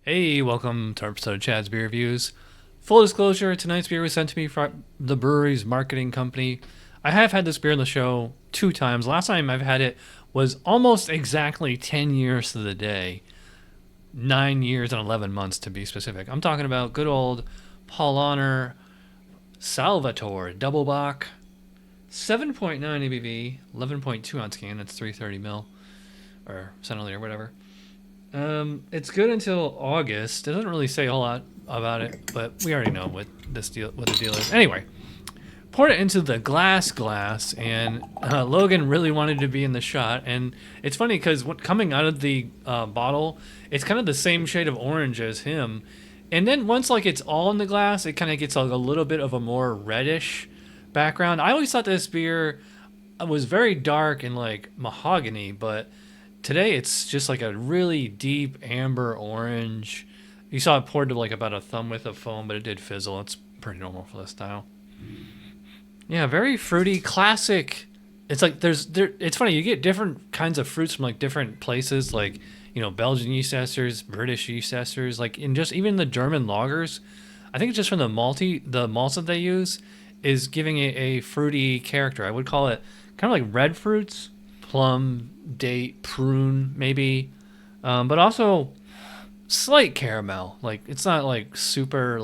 Hey, welcome to our episode of Chad's Beer Reviews. Full disclosure, tonight's beer was sent to me from the brewery's marketing company. I have had this beer on the show 2 times. Last time I've had it was almost exactly 10 years to the day. 9 years and 11 months to be specific. I'm talking about good old Paulaner Salvator Doppelbock. 7.9 ABV, 11.2 ounce can, that's 330 ml, or centiliter, whatever. It's good until August. It doesn't really say a whole lot about it, but we already know what the deal is. Anyway, poured it into the glass, and Logan really wanted to be in the shot. And it's funny because coming out of the bottle, it's kind of the same shade of orange as him. And then once it's all in the glass, it kind of gets a little bit of a more reddish background. I always thought this beer was very dark and mahogany, but today it's just a really deep amber orange. You saw it poured to about a thumb width of foam, but it did fizzle. It's pretty normal for this style. Yeah, very fruity, classic. It's it's funny, you get different kinds of fruits from different places, Belgian yeast esters, British yeast esters, in just even the German lagers. I think it's just from the malts that they use is giving it a fruity character. I would call it kind of like red fruits, plum, date, prune, maybe, but also slight caramel. It's not super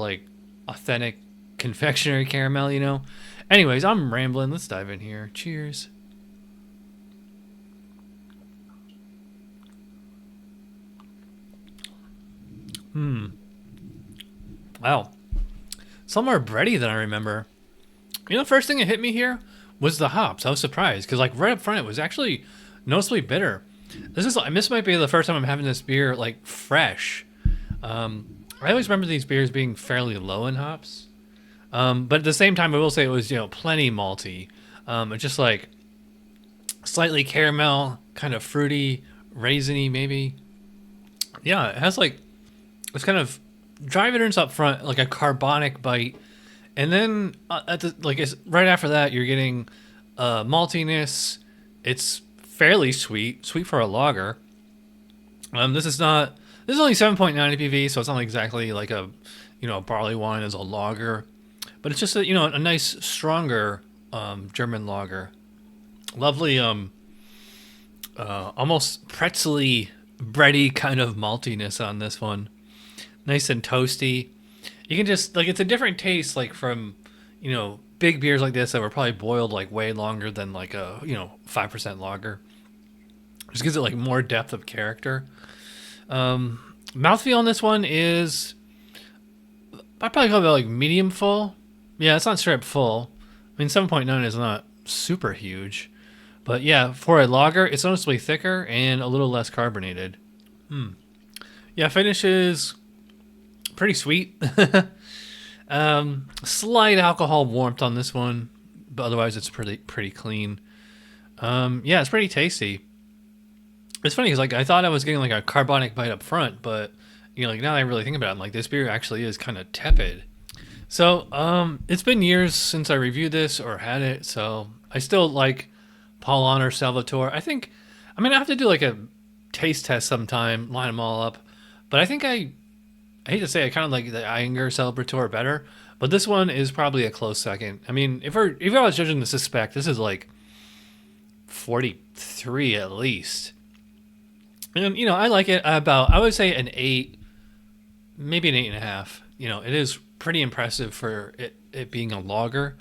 authentic confectionery caramel, Anyways, I'm rambling. Let's dive in here. Cheers. Wow. Some more bready than I remember. The first thing that hit me here was the hops. I was surprised because right up front it was actually noticeably bitter. This might be the first time I'm having this beer fresh. I always remember these beers being fairly low in hops, but at the same time I will say it was plenty malty. It's just slightly caramel, kind of fruity, raisiny maybe. Yeah, it has it's kind of dry bitterness up front, a carbonic bite. And then it's right after that, you're getting maltiness. It's fairly sweet for a lager. This is only 7.9 ABV, so it's not exactly a barley wine as a lager, but it's just a nice stronger German lager. Lovely, almost pretzely bready kind of maltiness on this one. Nice and toasty. You can just it's a different taste from big beers like this that were probably boiled way longer than a 5% lager. Just gives it more depth of character. Mouthfeel on this one is I'd probably call it medium full. Yeah, it's not straight up full. I mean 7.9 is not super huge, but yeah, for a lager it's noticeably thicker and a little less carbonated. Yeah, finish is pretty sweet. Slight alcohol warmth on this one, but otherwise it's pretty clean. Yeah, it's pretty tasty. It's funny because I thought I was getting a carbonic bite up front, but now that I really think about it, I'm this beer actually is kind of tepid. So it's been years since I reviewed this or had it, so I still like Paulaner Salvator. I have to do a taste test sometime, line them all up, but I think I hate to say I kind of like the ayinger celebrator better, but this one is probably a close second. I mean, if I was judging the spec, this is 43 at least. And I like it I would say an 8, maybe an 8.5. It is pretty impressive for it being a lager.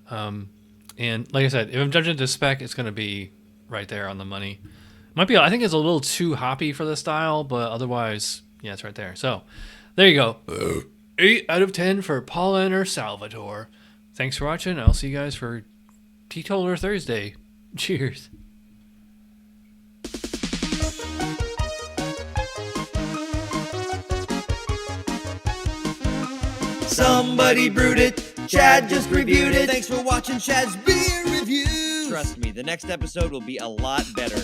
And like I said, if I'm judging the spec, it's going to be right there on the money. I think it's a little too hoppy for the style, but otherwise, yeah, it's right there. So there you go. 8 out of 10 for Paulaner Salvator. Thanks for watching. I'll see you guys for Teetotaler Thursday. Cheers. Somebody brewed it, Chad just reviewed it. Thanks for watching Chad's Beer Reviews. Trust me, the next episode will be a lot better.